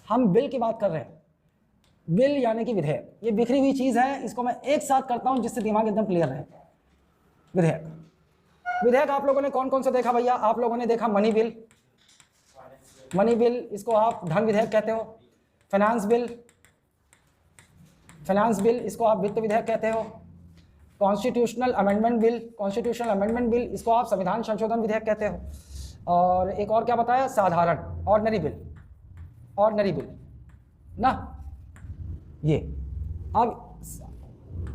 हम बिल की बात कर रहे हैं। बिल यानी कि विधेयक, ये बिखरी हुई चीज़ है, इसको मैं एक साथ करता हूं जिससे दिमाग एकदम क्लियर रहे। विधेयक, विधेयक आप लोगों ने कौन कौन सा देखा भैया? आप लोगों ने देखा मनी बिल, मनी बिल इसको आप धन विधेयक कहते हो। फाइनेंस बिल, फाइनेंस बिल इसको आप वित्त विधेयक कहते हो। Constitutional amendment bill, constitutional amendment bill इसको आप संविधान संशोधन विधेयक कहते हो। और एक और क्या बताया? साधारण, ऑर्डिनरी बिल, ऑर्डिनरी बिल ना। ये अब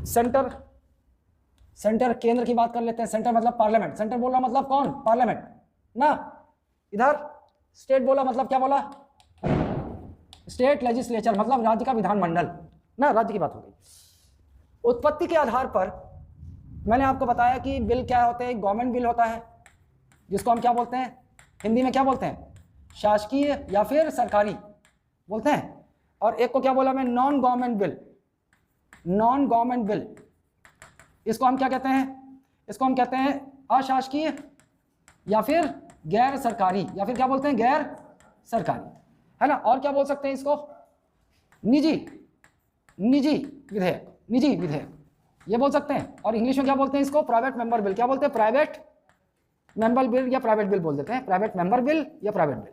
सेंटर, सेंटर केंद्र की बात कर लेते हैं। सेंटर मतलब पार्लियामेंट, सेंटर बोल रहा मतलब कौन? पार्लियामेंट ना। इधर स्टेट बोला मतलब क्या बोला? स्टेट लेजिस्लेचर मतलब राज्य का विधानमंडल ना, राज्य की बात हो गई। उत्पत्ति के आधार पर मैंने आपको बताया कि बिल क्या होते हैं। गवर्नमेंट बिल होता है जिसको हम क्या बोलते हैं? हिंदी में क्या बोलते हैं? शासकीय या फिर सरकारी बोलते हैं। और एक को क्या बोला मैं? Non government bill, non government bill इसको हम क्या कहते हैं? इसको हम कहते हैं अशासकीय या फिर गैर सरकारी, या फिर क्या बोलते हैं? गैर सरकारी, है ना। और क्या बोल सकते हैं इसको? निजी, निजी विधेयक, निजी विधेयक ये बोल सकते हैं। और इंग्लिश में क्या बोलते हैं इसको? Private member bill. क्या बोलते हैं? प्राइवेट मेंबर बिल या प्राइवेट बिल बोल देते हैं, प्राइवेट मेंबर बिल या प्राइवेट बिल।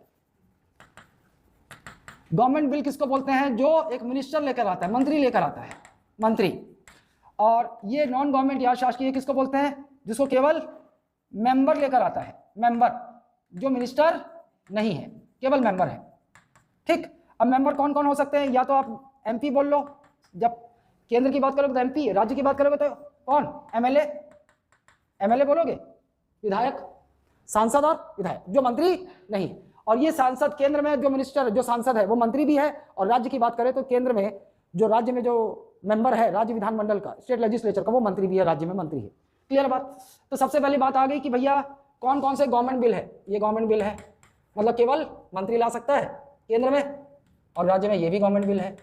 गवर्नमेंट बिल किसको बोलते हैं? जो एक मिनिस्टर लेकर आता है, मंत्री लेकर आता है, मंत्री। और ये नॉन गवर्नमेंट या शासकीय किसको बोलते हैं? जिसको केवल मेंबर लेकर आता है, मेंबर, जो मिनिस्टर नहीं है, केवल मेंबर है। ठीक। अब मेंबर कौन कौन हो सकते हैं? या तो आप एमपी बोल लो, जब केंद्र की बात करोगे तो एमपी, राज्य की बात करोगे तो कौन? एमएलए, एमएलए बोलोगे, विधायक, सांसद और विधायक, जो मंत्री नहीं। और ये सांसद, केंद्र में जो मिनिस्टर, जो सांसद है वो मंत्री भी है। और राज्य की बात करें तो केंद्र में जो राज्य में जो मेंबर है राज्य विधानमंडल का, स्टेट लेजिस्लेचर का, वो मंत्री भी है, राज्य में मंत्री है। क्लियर बात? तो सबसे पहली बात आ गई कि भैया कौन कौन से गवर्नमेंट बिल है? ये गवर्नमेंट बिल है, मतलब केवल मंत्री ला सकता है केंद्र में, और राज्य में ये भी गवर्नमेंट बिल है।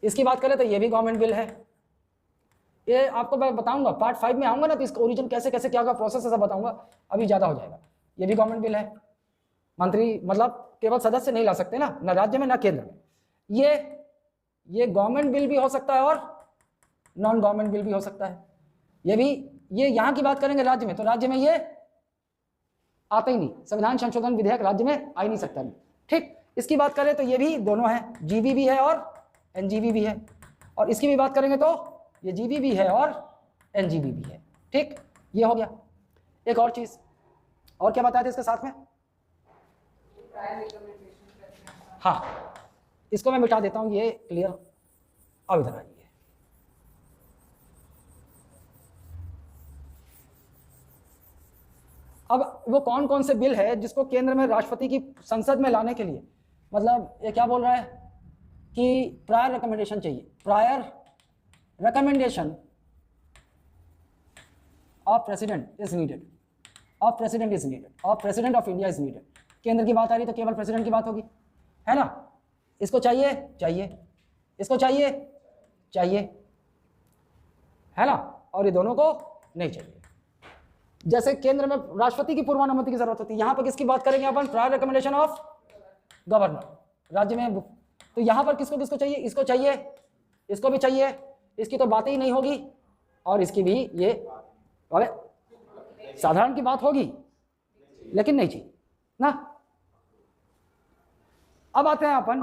इसकी बात करें तो ये भी गवर्नमेंट बिल है। ये आपको मैं बताऊंगा पार्ट 5 में आऊंगा ना, तो इसका ओरिजिन कैसे कैसे क्या प्रोसेस है सब बताऊंगा, अभी ज़्यादा हो जाएगा। ये भी गवर्नमेंट बिल है। मंत्री मतलब केवल सदस्य नहीं ला सकते ना, ना राज्य में ना केंद्र में। ये गवर्नमेंट बिल भी हो सकता है और नॉन गवर्नमेंट बिल भी हो सकता है। ये भी, ये यहाँ की बात करेंगे राज्य में, तो राज्य में ये आता ही नहीं, संविधान संशोधन विधेयक राज्य में आ ही नहीं सकता। ठीक। इसकी बात करें तो ये भी दोनों है, जीबी भी है और एनजीबी भी है। और इसकी भी बात करेंगे तो ये जीबी भी है और एनजीबी भी है। ठीक, ये हो गया। एक और चीज, और क्या बताया था इसके साथ में? हाँ, इसको मैं मिटा देता हूं, ये क्लियर। अब इधर आइए। अब वो कौन कौन से बिल है जिसको केंद्र में राष्ट्रपति की संसद में लाने के लिए, मतलब ये क्या बोल रहा है कि प्रायर रिकमेंडेशन चाहिए, prior recommendation of president is needed, of president is needed, of president of India is needed. केंद्र की बात आ रही तो केवल प्रेसिडेंट की बात होगी, है ना। इसको चाहिए, चाहिए, इसको चाहिए, चाहिए, है ना। और ये दोनों को नहीं चाहिए। जैसे केंद्र में राष्ट्रपति की पूर्वानुमति की जरूरत होती है, यहां पर किसकी बात करेंगे अपन? Prior recommendation of governor. राज्य में तो यहां पर किसको किसको चाहिए? इसको चाहिए, इसको भी चाहिए, इसकी तो बात ही नहीं होगी, और इसकी भी, ये अरे साधारण की बात होगी लेकिन नहीं चाहिए ना। अब आते हैं अपन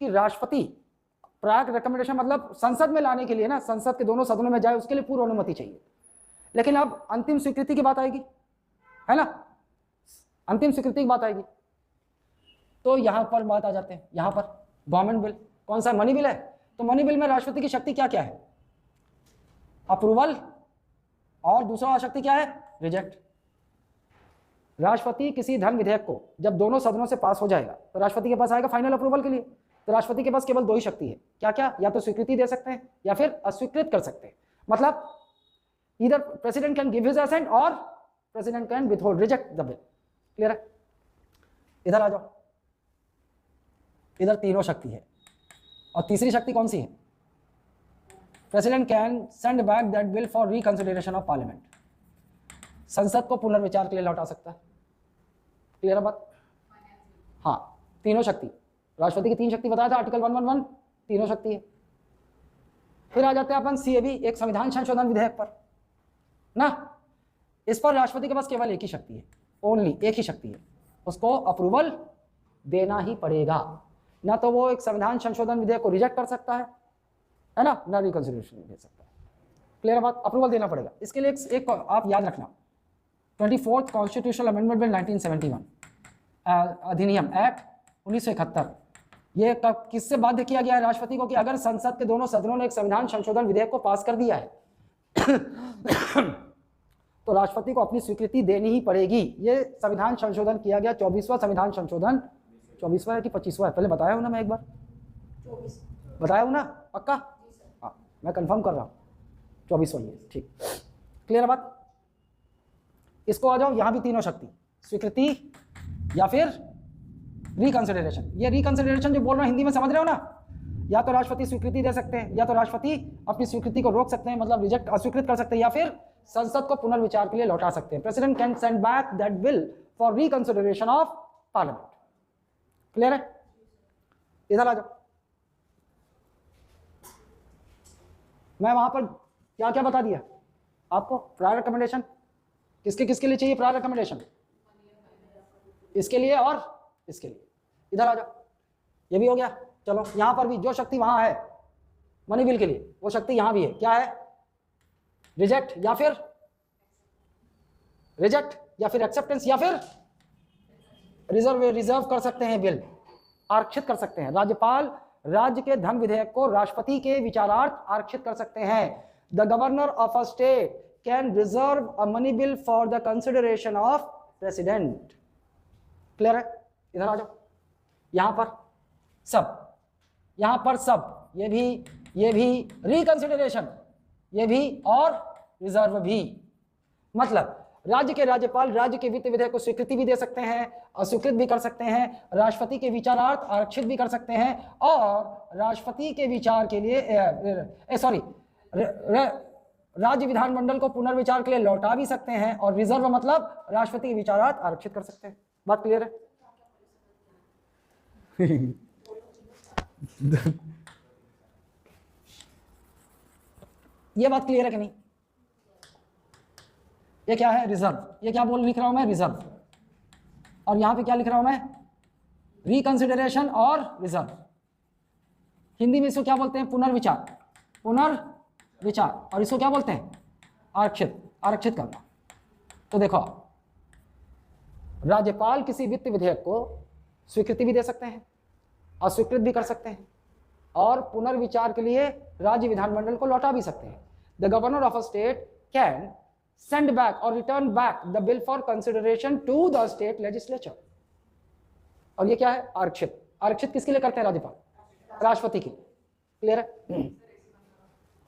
कि राष्ट्रपति प्रायर रिकमेंडेशन मतलब संसद में लाने के लिए ना, संसद के दोनों सदनों में जाए उसके लिए पूर्व अनुमति चाहिए। लेकिन अब अंतिम स्वीकृति की बात आएगी, है ना, अंतिम स्वीकृति की बात आएगी, तो यहां पर बात आ जाते हैं। यहां पर गवर्नमेंट बिल कौन सा? मनी बिल है। तो मनी बिल में राष्ट्रपति की शक्ति क्या क्या है? अप्रूवल, और दूसरा शक्ति क्या है? रिजेक्ट। राष्ट्रपति किसी धन विधेयक को जब दोनों सदनों से पास हो जाएगा तो राष्ट्रपति के पास आएगा फाइनल अप्रूवल के लिए। तो राष्ट्रपति के पास केवल दो ही शक्ति है, क्या क्या? या तो स्वीकृति दे सकते हैं या फिर अस्वीकृत कर सकते हैं। मतलब इधर president can give his assent और president can withhold, reject the bill. Clear है? इधर आ जाओ, इधर तीनों शक्ति है। और तीसरी शक्ति कौन सी है? President can send back that bill for reconsideration of parliament. संसद को पुनर्विचार के लिए लौटा सकता है। क्लियर है बात? हाँ, तीनों शक्ति, राष्ट्रपति की 3 शक्ति बताया था आर्टिकल 111, तीनों शक्ति है। फिर आ जाते हैं अपन सीएबी, एक संविधान संशोधन विधेयक पर ना। इस पर राष्ट्रपति के पास केवल एक ही शक्ति है, ओनली एक ही शक्ति है, उसको अप्रूवल देना ही पड़ेगा। ना तो वो एक संविधान संशोधन विधेयक को रिजेक्ट कर सकता है ना रिकंसिडरेशन दे सकता है। क्लियर बात, अप्रूवल देना पड़ेगा। इसके लिए एक आप याद रखना, 24th कॉन्स्टिट्यूशनल अमेंडमेंट बिल 1971 अधिनियम एक्ट 1971, ये किससे बाध्य किया गया है राष्ट्रपति को कि अगर संसद के दोनों सदनों ने एक संविधान संशोधन विधेयक को पास कर दिया है तो राष्ट्रपति को अपनी स्वीकृति देनी ही पड़ेगी। ये संविधान संशोधन किया गया 24वां संविधान संशोधन, 24वां है कि 25वां है, पहले बताया हूं ना मैं, एक बार 24 बताया हूं ना, पक्का? हाँ, मैं कंफर्म कर रहा हूं, 24वां ही है, ठीक। क्लियर बात? इसको आ जाओ, यहां भी तीनों शक्ति, स्वीकृति या फिर रिकंसिडरेशन। ये रिकंसिडरेशन जो बोल रहा हूं हिंदी में समझ रहे हो ना, या तो राष्ट्रपति स्वीकृति दे सकते हैं, या तो राष्ट्रपति अपनी स्वीकृति को रोक सकते हैं, मतलब रिजेक्ट अस्वीकृत कर सकते हैं, या फिर संसद को पुनर्विचार के लिए लौटा सकते हैं। President can send back that bill for reconsideration of parliament. Clear है? इधर आ जाओ, मैं वहां पर क्या क्या बता दिया आपको, प्रायर रिकमेंडेशन किसके किसके लिए चाहिए, प्रायर रिकमेंडेशन इसके लिए और इसके लिए। इधर आ जाओ, ये भी हो गया। चलो यहां पर भी जो शक्ति वहां है मनी बिल के लिए, वो शक्ति यहां भी है। क्या है? रिजेक्ट या फिर एक्सेप्टेंस या फिर रिजर्व कर सकते हैं बिल, आरक्षित कर सकते हैं। राज्यपाल राज्य के धन विधेयक को राष्ट्रपति के विचारार्थ आरक्षित कर सकते हैं। The governor of a state can reserve a money bill for the consideration of president. Clear है? इधर आ जाओ, यहां पर सब, ये भी रिकंसिडरेशन, ये भी और रिजर्व भी। मतलब राज्य के राज्यपाल राज्य के वित्त विधेयक को स्वीकृति भी दे सकते हैं, अस्वीकृत भी कर सकते हैं, राष्ट्रपति के विचारार्थ आरक्षित भी कर सकते हैं, और राष्ट्रपति के विचार के लिए राज्य विधानमंडल को पुनर्विचार के लिए लौटा भी सकते हैं, और रिजर्व मतलब राष्ट्रपति के विचारार्थ आरक्षित कर सकते हैं। बात क्लियर है? ये बात क्लियर है कि नहीं? ये क्या है? रिजर्व। ये क्या लिख रहा हूं मैं? रिजर्व। और यहां पे क्या लिख रहा हूं मैं? रिकंसिडरेशन और रिजर्व। हिंदी में इसको क्या बोलते हैं? पुनर्विचार। और इसको क्या बोलते हैं? आरक्षित करना। तो देखो, राज्यपाल किसी वित्त विधेयक को स्वीकृति भी दे सकते हैं, अस्वीकृत भी कर सकते हैं, और पुनर्विचार के लिए राज्य विधानमंडल को लौटा भी सकते हैं। The governor of a state can send back और return back the bill for consideration to the state legislature. और ये क्या है? आरक्षित किसके लिए करते हैं? राज्यपाल, राष्ट्रपति के लिए। क्लियर है?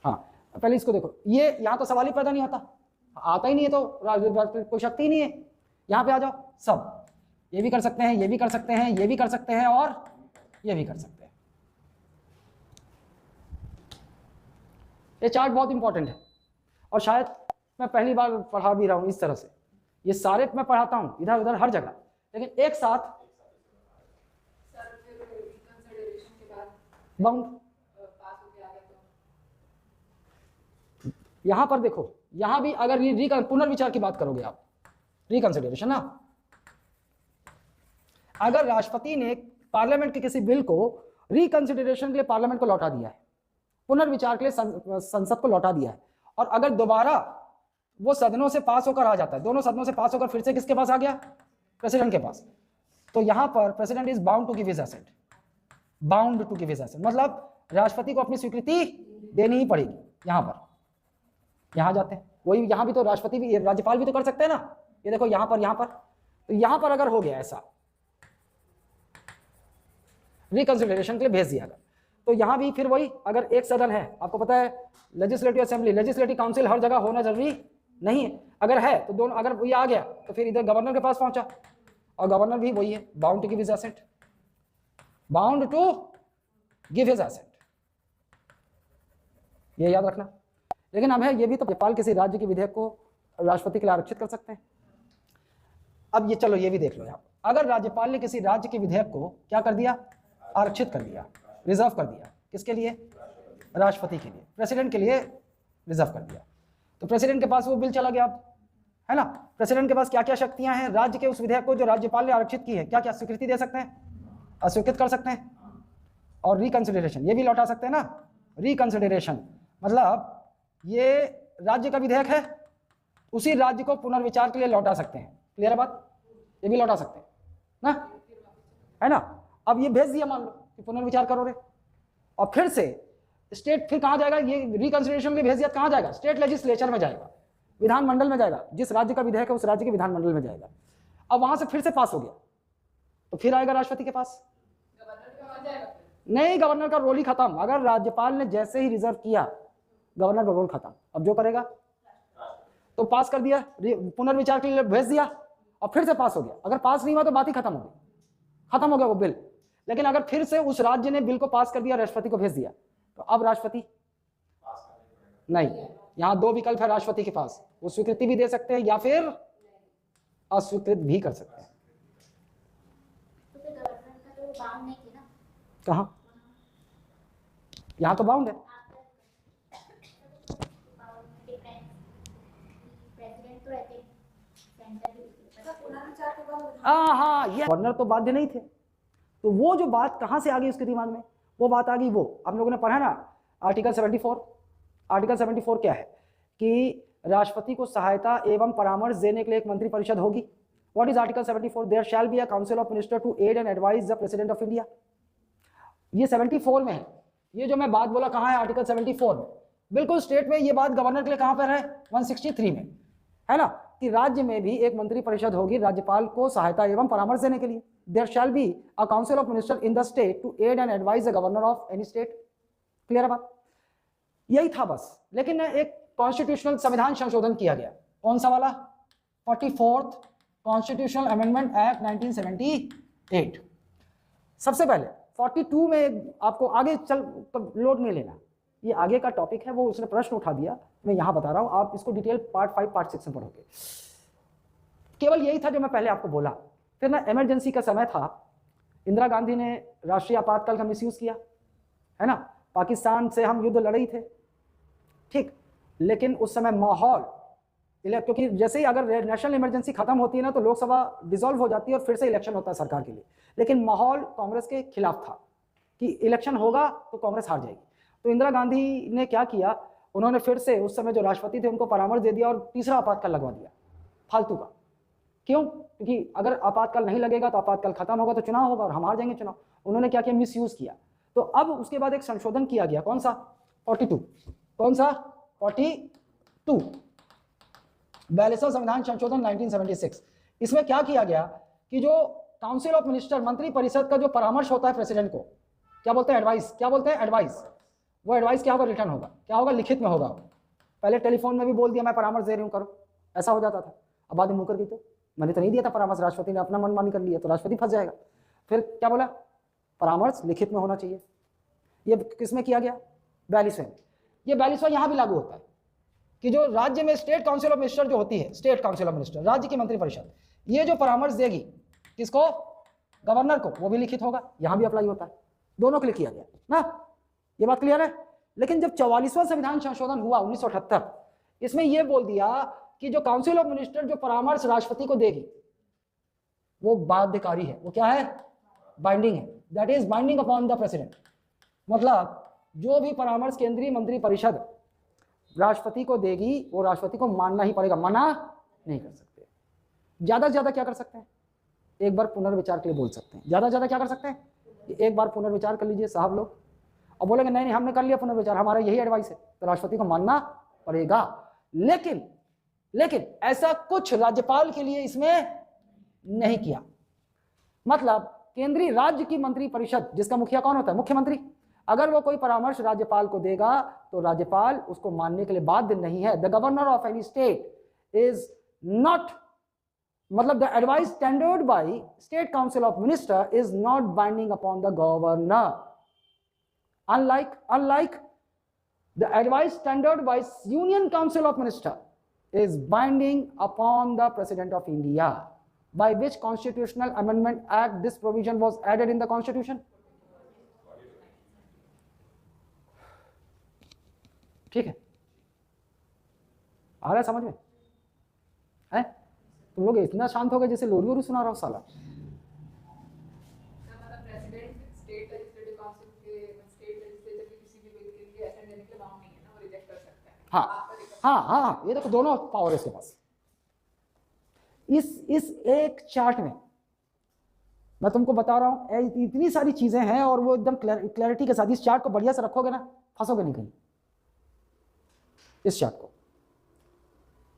हाँ, पहले इसको देखो, ये यहां तो सवाल ही पैदा नहीं होता, आता ही नहीं है, तो कोई शक्ति ही नहीं है। यहां पे आ जाओ, सब, ये भी कर सकते हैं, ये भी कर सकते हैं, ये भी कर सकते हैं, और ये भी कर सकते हैं। ये चार्ट बहुत इंपॉर्टेंट है, और शायद मैं पहली बार पढ़ा भी रहा हूं इस तरह से। ये सारे मैं पढ़ाता हूं इधर उधर हर जगह, लेकिन एक साथ बाउंड। यहां पर देखो, यहां भी अगर पुनर्विचार की बात करोगे आप, रिकंसिडरेशन ना, अगर राष्ट्रपति ने पार्लियामेंट के किसी बिल को रिकंसिडरेशन के लिए पार्लियामेंट को लौटा दिया है, पुनर्विचार के लिए संसद को लौटा दिया है, और अगर दोबारा वो सदनों से पास होकर आ जाता है, दोनों सदनों से पास होकर फिर से किसके पास आ गया? प्रेसिडेंट के पास, तो यहां पर president is bound to give his assent. मतलब राष्ट्रपति को अपनी स्वीकृति देनी ही पड़ेगी। यहां पर, यहां जाते हैं, वही यहां भी तो राष्ट्रपति भी, राज्यपाल भी तो कर सकते हैं ना। ये देखो यहां पर, तो यहां पर अगर हो गया ऐसा, रिकंसिडरेशन के लिए भेज दिया गया, तो यहां भी फिर वही, अगर एक सदन है, आपको पता है लेजिस्लेटिव असेंबली, लेजिस्लेटिव काउंसिल हर जगह होना जरूरी नहीं है, अगर है तो दोनों, अगर ये आ गया तो फिर इधर गवर्नर के पास पहुंचा, और गवर्नर भी वही है, bound to give his assent, ये याद रखना। लेकिन अब है ये भी तो, राज्यपाल किसी राज्य के विधेयक को राष्ट्रपति के लिए आरक्षित कर सकते हैं। अब ये चलो ये भी देख लो, यहाँ अगर राज्यपाल ने किसी राज्य के विधेयक को क्या कर दिया? आरक्षित कर दिया, रिजर्व कर दिया। किसके लिए? राष्ट्रपति के लिए, प्रेसिडेंट के लिए रिजर्व कर दिया। तो प्रेसिडेंट के पास वो बिल चला गया अब, है ना। प्रेसिडेंट के पास क्या क्या शक्तियां हैं? राज्य के उस विधेयक को जो राज्यपाल ने आरक्षित की है, क्या क्या स्वीकृति दे सकते हैं, अस्वीकृत कर सकते हैं, और रिकंसिडरेशन, ये भी लौटा सकते हैं ना। रिकंसिडरेशन मतलब ये राज्य का विधेयक है, उसी राज्य को पुनर्विचार के लिए लौटा सकते हैं। क्लियर है बात? ये भी लौटा सकते हैं ना, है ना। अब ये भेज दिया, मान लो कि पुनर्विचार करो रे, और फिर से स्टेट, फिर कहाँ जाएगा? ये रिकंसिडरेशन भी भेज दिया, कहाँ जाएगा? स्टेट लेजिस्लेचर में जाएगा, विधानमंडल में जाएगा। जिस राज्य का विधेयक है उस राज्य के विधानमंडल में जाएगा। अब वहां से फिर से पास हो गया तो फिर आएगा राष्ट्रपति के पास। नहीं, गवर्नर का रोल ही खत्म। अगर राज्यपाल ने जैसे ही रिजर्व किया, गवर्नर का रोल खत्म। अब जो करेगा तो पास कर दिया, पुनर्विचार के लिए भेज दिया, और फिर से पास हो गया। अगर पास नहीं हुआ तो बात ही खत्म हो गई, खत्म हो गया वो बिल। लेकिन अगर फिर से उस राज्य ने बिल को पास कर दिया, राष्ट्रपति को भेज दिया, तो अब राष्ट्रपति नहीं, यहां दो विकल्प है राष्ट्रपति के पास, वो स्वीकृति भी दे सकते हैं या फिर अस्वीकृत भी कर सकते हैं। कहां? यहां तो बाउंड है। हाँ, ये गवर्नर तो बाध्य नहीं थे। तो वो जो बात कहां से आ गई उसके दिमाग में, वो बात आ गई, वो हम लोगों ने पढ़ा ना, आर्टिकल 74। आर्टिकल 74 क्या है कि राष्ट्रपति को सहायता एवं परामर्श देने के लिए एक मंत्रिपरिषद होगी। What is article 74? There shall be a council of minister to aid and advise the president of India. ये 74 में है। ये जो मैं बात बोला कहाँ है? आर्टिकल 74 में। बिल्कुल स्टेट में ये बात गवर्नर के लिए कहाँ पर है? 163 में, है ना, कि राज्य में भी एक मंत्रिपरिषद होगी राज्यपाल को सहायता एवं परामर्श देने के लिए। There shall be a council of minister in the state to aid and advise the governor of any state. Clear है बात? यही था बस। लेकिन एक कॉन्स्टिट्यूशनल संविधान संशोधन किया गया। कौन सा वाला? 44th constitutional amendment act 1978। सबसे पहले 42 में आपको आगे चल लोड नहीं लेना, ये आगे का टॉपिक है, वो उसने प्रश्न उठा दिया, मैं यहां बता रहा हूं, आप इसको डिटेल पार्ट 5 पार्ट 6 में पढ़ोगे। केवल यही था जो मैं पहले आपको बोला। फिर ना इमरजेंसी का समय था, इंदिरा गांधी ने राष्ट्रीय आपातकाल का मिसयूज किया, है ना। पाकिस्तान से हम युद्ध लड़े थे, ठीक, लेकिन उस समय माहौल, क्योंकि जैसे ही अगर नेशनल इमरजेंसी खत्म होती है ना तो लोकसभा डिसॉल्व हो जाती है और फिर से इलेक्शन होता है सरकार के लिए। लेकिन माहौल कांग्रेस के खिलाफ था कि इलेक्शन होगा तो कांग्रेस हार जाएगी। तो इंदिरा गांधी ने क्या किया, उन्होंने फिर से उस समय जो राष्ट्रपति थे उनको परामर्श दे दिया और तीसरा आपातकाल लगवा दिया फालतू का। क्यों? क्योंकि अगर आपातकाल नहीं लगेगा तो आपातकाल खत्म होगा तो चुनाव होगा और हम हार जाएंगे चुनाव। उन्होंने क्या किया? मिस यूज किया। तो अब उसके बाद एक संशोधन किया गया, कौन सा? 42। कौन सा? 42, 42वां संविधान संशोधन 1976। इसमें क्या किया गया कि जो काउंसिल ऑफ मिनिस्टर, मंत्री परिषद का जो परामर्श होता है प्रेसिडेंट को, क्या बोलते हैं? एडवाइस। क्या बोलते हैं? एडवाइस। वो एडवाइस क्या होगा? रिटर्न होगा। क्या होगा? लिखित में होगा। पहले टेलीफोन में भी बोल दिया मैं परामर्श दे रही हूँ, करो, ऐसा हो जाता था। अब बाद में मुकर गई, तो मैंने तो नहीं दिया था परामर्श, राष्ट्रपति ने अपना मनमानी कर लिया, तो राष्ट्रपति फंस जाएगा। फिर क्या बोला? परामर्श लिखित में होना चाहिए। ये किसमें किया गया? 42वें। ये 42वां यहाँ भी लागू होता है कि जो राज्य में स्टेट काउंसिल ऑफ मिनिस्टर जो होती है, स्टेट काउंसिल ऑफ मिनिस्टर, राज्य की मंत्रिपरिषद, ये जो परामर्श देगी किसको? गवर्नर को, वो भी लिखित होगा। यहां भी अप्लाई होता है, दोनों के लिए किया गया ना। ये बात क्लियर है? लेकिन जब 44वां संविधान संशोधन हुआ 1978, इसमें यह बोल दिया कि जो काउंसिल ऑफ मिनिस्टर जो परामर्श राष्ट्रपति को देगी वो बाध्यकारी है। वो क्या है? बाइंडिंग है। That is binding upon the president. मतलब जो भी परामर्श केंद्रीय मंत्रिपरिषद राष्ट्रपति को देगी वो राष्ट्रपति को मानना ही पड़ेगा, मना नहीं कर सकते। ज्यादा से ज्यादा क्या कर सकते हैं? एक बार पुनर्विचार के लिए बोल सकते हैं। ज्यादा से ज्यादा क्या कर सकते हैं? एक बार पुनर्विचार कर लीजिए साहब लोग, और बोलेंगे नहीं नहीं हमने कर लिया पुनर्विचार, हमारा यही एडवाइस है, तो राष्ट्रपति को मानना पड़ेगा। लेकिन ऐसा कुछ राज्यपाल के लिए इसमें नहीं किया। मतलब केंद्रीय राज्य की मंत्रिपरिषद जिसका मुखिया कौन होता है? मुख्यमंत्री। अगर वो कोई परामर्श राज्यपाल को देगा तो राज्यपाल उसको मानने के लिए बाध्य नहीं है। The governor of any state is not, मतलब the advice tendered by state council of minister is not binding upon the governor. Unlike the advice tendered by Union Council of Minister is binding upon the President of India. By which constitutional amendment act this provision was added in the Constitution? ठीक है, आ रहा है समझ में? है तुम लोग इतना शांत हो गए जैसे लोरी वोरी सुना रहा हो साला। हाँ हाँ हाँ, ये देखो दोनों पावर है इसके पास। इस एक चार्ट में मैं तुमको बता रहा हूँ इतनी सारी चीजें हैं, और वो एकदम क्लैरिटी के साथ इस चार्ट को बढ़िया से रखोगे ना, फंसोगे नहीं कहीं इस चार्ट को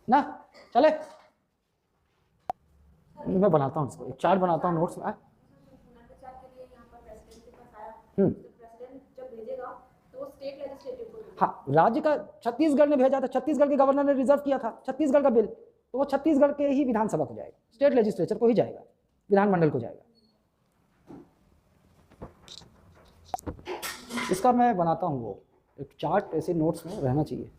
ना। चले मैं बनाता हूँ इसको, एक चार्ट बनाता हूँ नोट्स में। हाँ, राज्य का छत्तीसगढ़ ने भेजा था, छत्तीसगढ़ के गवर्नर ने रिजर्व किया था छत्तीसगढ़ का बिल, तो वो छत्तीसगढ़ के ही विधानसभा को जाएगा, स्टेट लेजिस्लेचर को ही जाएगा, विधानमंडल को जाएगा। इसका मैं बनाता हूँ वो एक चार्ट, ऐसे नोट्स में रहना चाहिए।